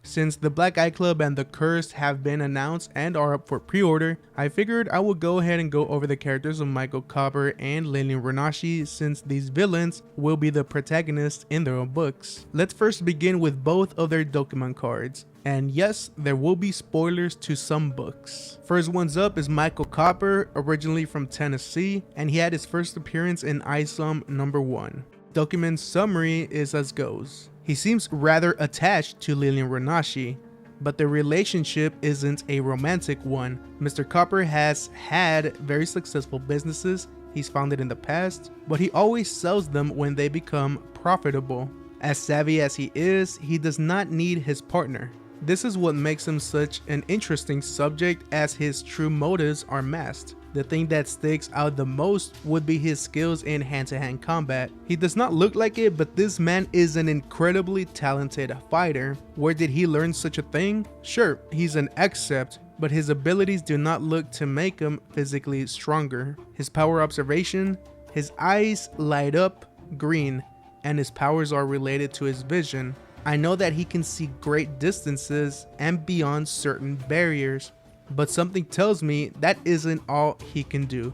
Since the Black Eye Club and the Curse have been announced and are up for pre-order, I figured I would go ahead and go over the characters of Michael Copper and Lilian Ronashi, since these villains will be the protagonists in their own books. Let's first begin with both of their DOKUMAAN cards. And yes, there will be spoilers to some books. First one's up is Michael Copper, originally from Tennessee, and he had his first appearance in ISOM #1. DOKUMAAN's summary is as goes. He seems rather attached to Lilian Ronashi, but the relationship isn't a romantic one. Mr. Copper has had very successful businesses he's founded in the past, but he always sells them when they become profitable. As savvy as he is, he does not need his partner. This is what makes him such an interesting subject, as his true motives are masked. The thing that sticks out the most would be his skills in hand-to-hand combat. He does not look like it, but this man is an incredibly talented fighter. Where did he learn such a thing? Sure, he's an accept, but his abilities do not look to make him physically stronger. His power observation, his eyes light up green, and his powers are related to his vision. I know that he can see great distances and beyond certain barriers, but something tells me that isn't all he can do.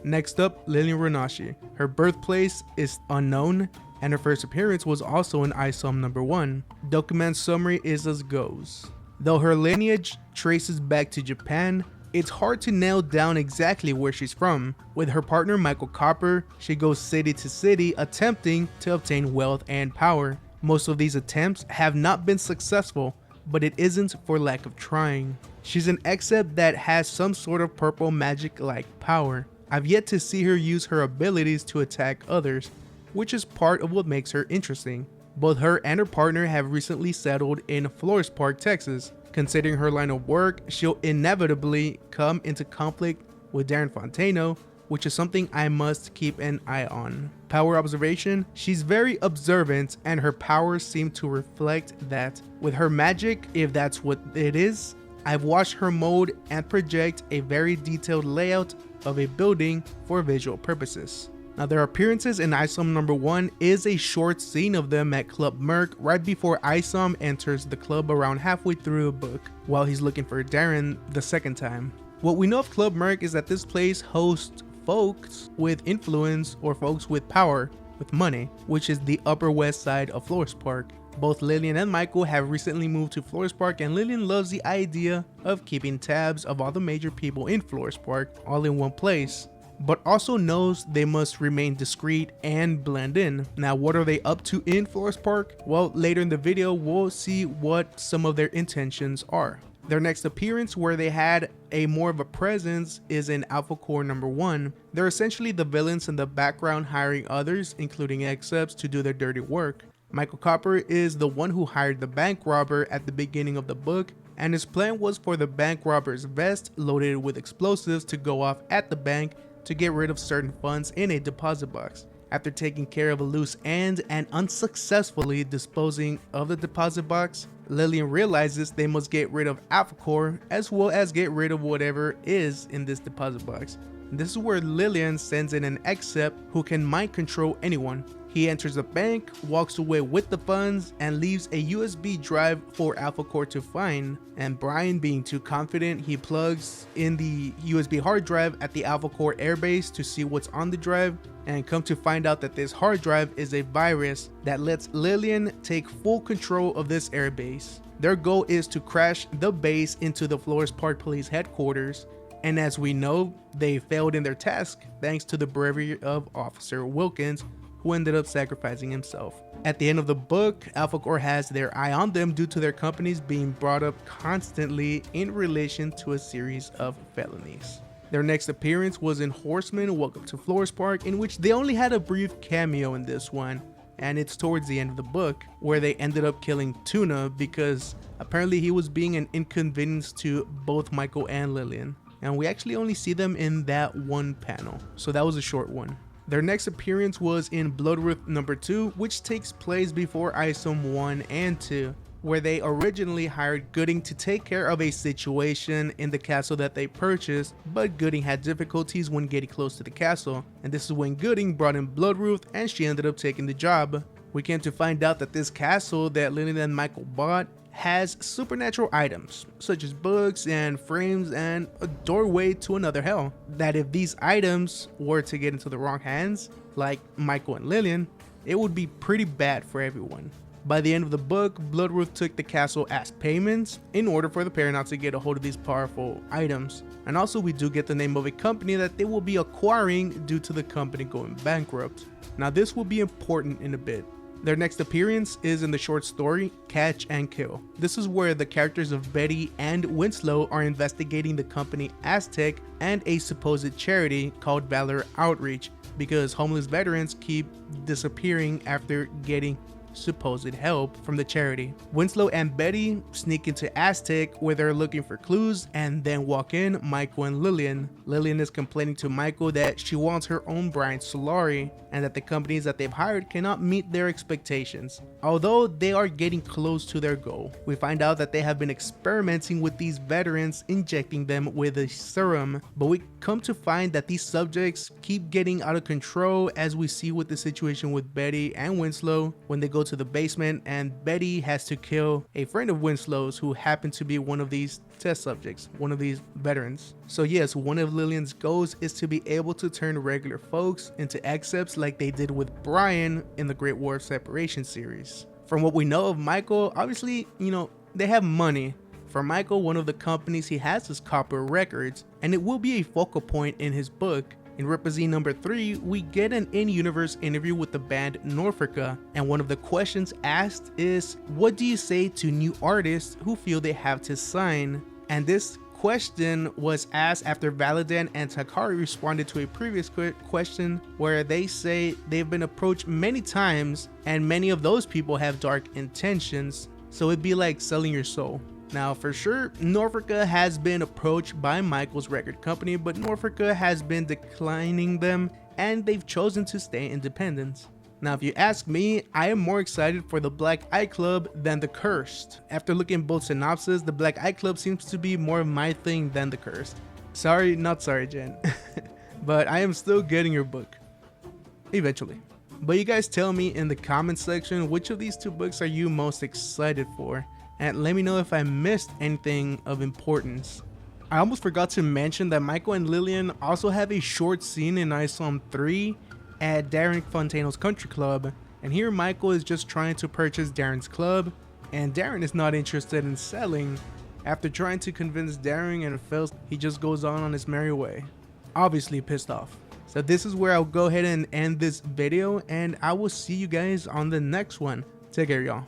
Next up, Lilian Ronashi. Her birthplace is unknown, and her first appearance was also in ISOM #1. DOKUMAAN's summary is as goes. Though her lineage traces back to Japan, it's hard to nail down exactly where she's from. With her partner Michael Copper, she goes city to city attempting to obtain wealth and power. Most of these attempts have not been successful, but it isn't for lack of trying. She's an accept that has some sort of purple magic-like power. I've yet to see her use her abilities to attack others, which is part of what makes her interesting. Both her and her partner have recently settled in Flores Park, Texas. Considering her line of work, she'll inevitably come into conflict with Darren Fontano, which is something I must keep an eye on. Power observation, she's very observant and her powers seem to reflect that. With her magic, if that's what it is, I've watched her mold and project a very detailed layout of a building for visual purposes. Now, their appearances in ISOM #1 is a short scene of them at Club Merc right before ISOM enters the club around halfway through the book, while he's looking for Darren the second time. What we know of Club Merc is that this place hosts folks with influence or folks with power, with money, which is the Upper West Side of Flores Park. Both Lilian and Michael have recently moved to Flores Park, and Lilian loves the idea of keeping tabs of all the major people in Flores Park all in one place, but also knows they must remain discreet and blend in. Now, what are they up to in Flores Park? Well, later in the video, we'll see what some of their intentions are. Their next appearance, where they had a more of a presence, is in Alpha Core #1. They're essentially the villains in the background, hiring others, including accepts, to do their dirty work. Michael Copper is the one who hired the bank robber at the beginning of the book, and his plan was for the bank robber's vest loaded with explosives to go off at the bank to get rid of certain funds in a deposit box. After taking care of a loose end and unsuccessfully disposing of the deposit box, Lilian realizes they must get rid of Alpha Core as well as get rid of whatever is in this deposit box. This is where Lilian sends in an accept who can mind control anyone. He enters the bank, walks away with the funds, and leaves a USB drive for Alpha Core to find. And Brian, being too confident, he plugs in the USB hard drive at the Alpha Core airbase to see what's on the drive, and come to find out that this hard drive is a virus that lets Lilian take full control of this airbase. Their goal is to crash the base into the Flores Park Police headquarters, and as we know, they failed in their task thanks to the bravery of Officer Wilkins, who ended up sacrificing himself. At the end of the book, Alpha Core has their eye on them due to their companies being brought up constantly in relation to a series of felonies. Their next appearance was in Horseman Welcome to Flores Park, in which they only had a brief cameo in this one, and it's towards the end of the book, where they ended up killing Tuna because apparently he was being an inconvenience to both Michael and Lilian. And we actually only see them in that one panel, so that was a short one. Their next appearance was in Bloodruth #2, which takes place before ISOM 1 and 2, where they originally hired Gooding to take care of a situation in the castle that they purchased, but Gooding had difficulties when getting close to the castle, and this is when Gooding brought in Bloodruth and she ended up taking the job. We came to find out that this castle that Lilian and Michael bought has supernatural items, such as books and frames and a doorway to another hell, that if these items were to get into the wrong hands, like Michael and Lilian, it would be pretty bad for everyone. By the end of the book, Bloodworth took the castle as payments in order for the pair not to get a hold of these powerful items. And also we do get the name of a company that they will be acquiring due to the company going bankrupt. Now this will be important in a bit. Their next appearance is in the short story Catch and Kill. This is where the characters of Betty and Winslow are investigating the company Aztec and a supposed charity called Valor Outreach, because homeless veterans keep disappearing after getting supposed help from the charity. Winslow and Betty sneak into Aztec where they're looking for clues, and then walk in Michael and Lilian. Lilian is complaining to Michael that she wants her own Brian Solari and that the companies that they've hired cannot meet their expectations, although they are getting close to their goal. We find out that they have been experimenting with these veterans, injecting them with a serum, but we come to find that these subjects keep getting out of control, as we see with the situation with Betty and Winslow when they go to the basement and Betty has to kill a friend of Winslow's who happened to be one of these test subjects, one of these veterans. So yes, one of Lilian's goals is to be able to turn regular folks into accepts like they did with Brian in the Great War of Separation series. From what we know of Michael, obviously, they have money. For Michael, one of the companies he has is Copper Records, and it will be a focal point in his book. In Rippaverse number 3, we get an in-universe interview with the band Norfolka, and one of the questions asked is, what do you say to new artists who feel they have to sign? And this question was asked after Valadan and Takari responded to a previous question where they say they've been approached many times and many of those people have dark intentions, so it'd be like selling your soul. Now for sure, Norfolka has been approached by Michael's record company, but Norfolka has been declining them and they've chosen to stay independent. Now if you ask me, I am more excited for the Black Eye Club than the Cursed. After looking at both synopses, the Black Eye Club seems to be more my thing than the Cursed. Sorry, not sorry Jen, but I am still getting your book, eventually. But you guys tell me in the comment section which of these two books are you most excited for, and let me know if I missed anything of importance. I almost forgot to mention that Michael and Lilian also have a short scene in ISOM 3 at Darren Fontano's country club, and here Michael is just trying to purchase Darren's club, and Darren is not interested in selling. After trying to convince Darren and fails, he just goes on his merry way, obviously pissed off. So this is where I'll go ahead and end this video, and I will see you guys on the next one. Take care, y'all.